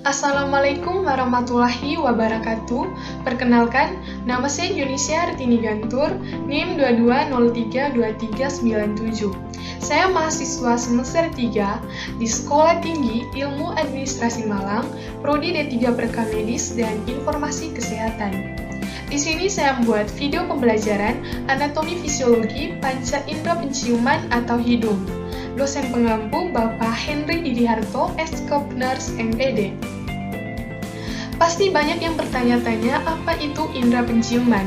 Assalamualaikum warahmatullahi wabarakatuh. Perkenalkan, nama saya Yunisya Artini Gantur, NIM 22032397. Saya mahasiswa semester 3 di Sekolah Tinggi Ilmu Administrasi Malang, Prodi D3 Perkamedis dan Informasi Kesehatan. Di sini saya membuat video pembelajaran anatomi fisiologi panca indera penciuman atau hidung. Dosen pengampu Bapak Henry Didiharto, Eskopners, MPD. Pasti banyak yang bertanya-tanya apa itu indera penciuman.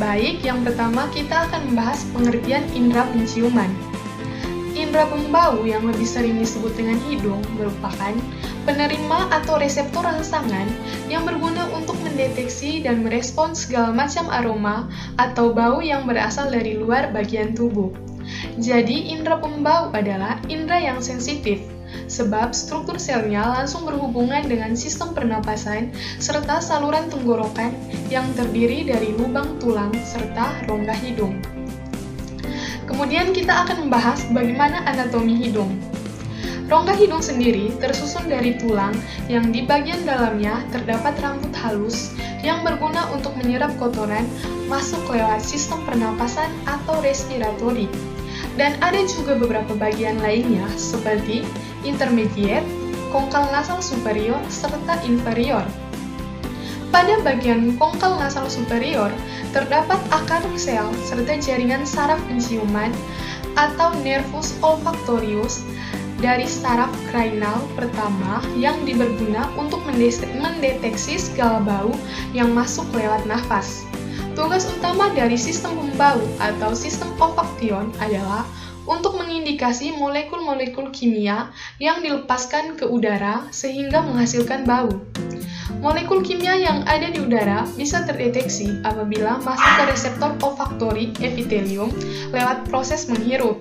Baik, yang pertama kita akan membahas pengertian indera penciuman. Indera pembau yang lebih sering disebut dengan hidung merupakan penerima atau reseptor rangsangan yang berguna untuk mendeteksi dan merespons segala macam aroma atau bau yang berasal dari luar bagian tubuh. Jadi, indera pembau adalah indera yang sensitif, sebab struktur selnya langsung berhubungan dengan sistem pernapasan serta saluran tenggorokan yang terdiri dari lubang tulang serta rongga hidung. Kemudian kita akan membahas bagaimana anatomi hidung. Rongga hidung sendiri tersusun dari tulang yang di bagian dalamnya terdapat rambut halus yang berguna untuk menyerap kotoran masuk lewat sistem pernapasan atau respiratori. Dan ada juga beberapa bagian lainnya seperti intermediate, kongkal nasal superior, serta inferior. Pada bagian kongkal nasal superior, terdapat akar sel serta jaringan saraf penciuman atau nervus olfactorius dari saraf cranial pertama yang berguna untuk mendeteksi segala bau yang masuk lewat nafas. Tugas utama dari sistem pembau atau sistem olfaktion adalah untuk mengindikasi molekul-molekul kimia yang dilepaskan ke udara sehingga menghasilkan bau. Molekul kimia yang ada di udara bisa terdeteksi apabila masuk ke reseptor olfaktori epitelium lewat proses menghirup.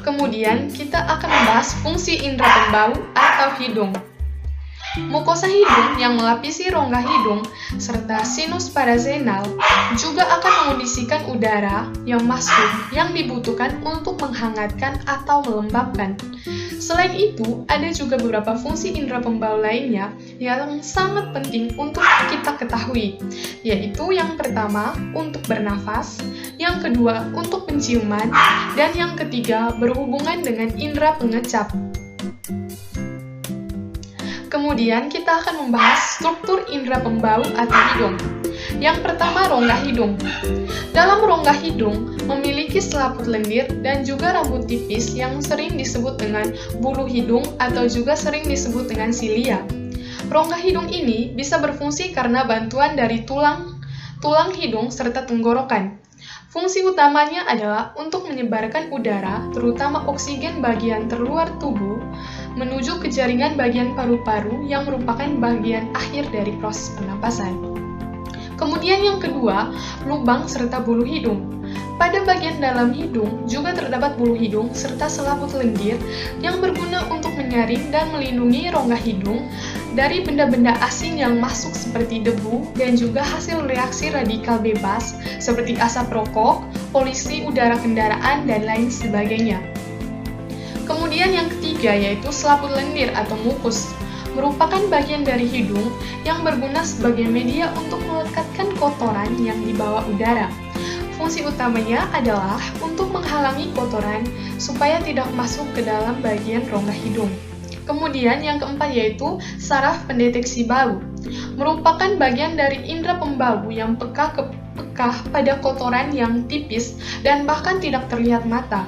Kemudian kita akan membahas fungsi indera pembau atau hidung. Mukosa hidung yang melapisi rongga hidung serta sinus parazenal juga akan mengondisikan udara yang masuk yang dibutuhkan untuk menghangatkan atau melembabkan. Selain itu, ada juga beberapa fungsi indera pembau lainnya yang sangat penting untuk kita ketahui, yaitu yang pertama untuk bernafas, yang kedua untuk penciuman, dan yang ketiga berhubungan dengan indera pengecap. Kemudian kita akan membahas struktur indera pembau atau hidung. Yang pertama, rongga hidung. Dalam rongga hidung memiliki selaput lendir dan juga rambut tipis yang sering disebut dengan bulu hidung atau juga sering disebut dengan silia. Rongga hidung ini bisa berfungsi karena bantuan dari tulang hidung serta tenggorokan. Fungsi utamanya adalah untuk menyebarkan udara, terutama oksigen bagian terluar tubuh, menuju ke jaringan bagian paru-paru yang merupakan bagian akhir dari proses pernapasan. Kemudian yang kedua, lubang serta bulu hidung. Pada bagian dalam hidung juga terdapat bulu hidung serta selaput lendir yang berguna untuk menyaring dan melindungi rongga hidung dari benda-benda asing yang masuk seperti debu dan juga hasil reaksi radikal bebas seperti asap rokok, polusi udara kendaraan, dan lain sebagainya. Kemudian yang ketiga yaitu selaput lendir atau mukus, merupakan bagian dari hidung yang berguna sebagai media untuk melekatkan kotoran yang dibawa udara. Fungsi utamanya adalah untuk menghalangi kotoran supaya tidak masuk ke dalam bagian rongga hidung. Kemudian yang keempat yaitu saraf pendeteksi bau, merupakan bagian dari indera pembau yang peka pada kotoran yang tipis dan bahkan tidak terlihat mata.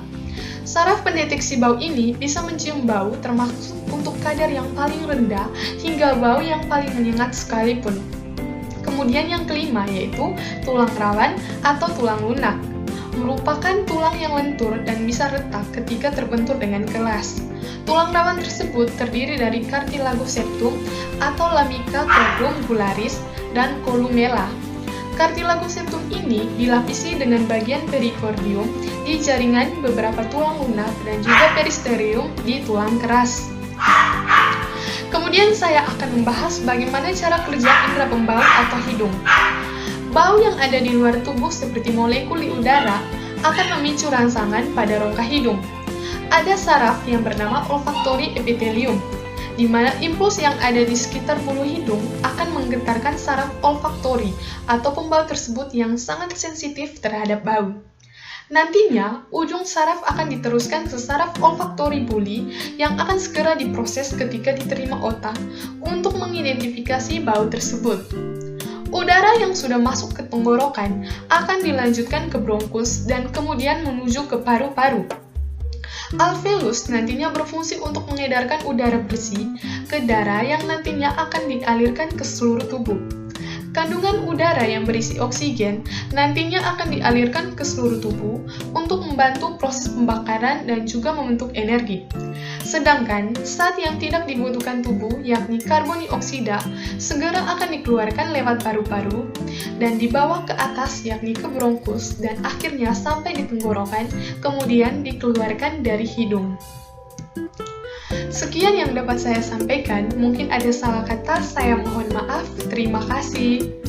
Saraf pendeteksi bau ini bisa mencium bau termasuk untuk kadar yang paling rendah hingga bau yang paling menyengat sekalipun. Kemudian yang kelima yaitu tulang rawan atau tulang lunak, merupakan tulang yang lentur dan bisa retak ketika terbentur dengan keras. Tulang rawan tersebut terdiri dari cartilagus septum atau lamina quadrangularis dan columella. Cartilagus septum ini dilapisi dengan bagian perikardium di jaringan beberapa tulang lunak dan juga peristerium di tulang keras. Kemudian saya akan membahas bagaimana cara kerja indera pembau atau hidung. Bau yang ada di luar tubuh seperti molekul di udara akan memicu rangsangan pada rongga hidung. Ada saraf yang bernama olfactory epithelium. di mana impuls yang ada di sekitar bulu hidung akan menggetarkan saraf olfaktori atau pembau tersebut yang sangat sensitif terhadap bau. Nantinya, ujung saraf akan diteruskan ke saraf olfaktori buli yang akan segera diproses ketika diterima otak untuk mengidentifikasi bau tersebut. Udara yang sudah masuk ke tenggorokan akan dilanjutkan ke bronkus dan kemudian menuju ke paru-paru. Alveolus nantinya berfungsi untuk mengedarkan udara bersih ke darah yang nantinya akan dialirkan ke seluruh tubuh. Kandungan udara yang berisi oksigen nantinya akan dialirkan ke seluruh tubuh untuk membantu proses pembakaran dan juga membentuk energi. Sedangkan zat yang tidak dibutuhkan tubuh, yakni karbon dioksida, segera akan dikeluarkan lewat paru-paru dan dibawa ke atas, yakni ke bronkus, dan akhirnya sampai di tenggorokan, kemudian dikeluarkan dari hidung. Sekian yang dapat saya sampaikan, mungkin ada salah kata, saya mohon maaf. Terima kasih.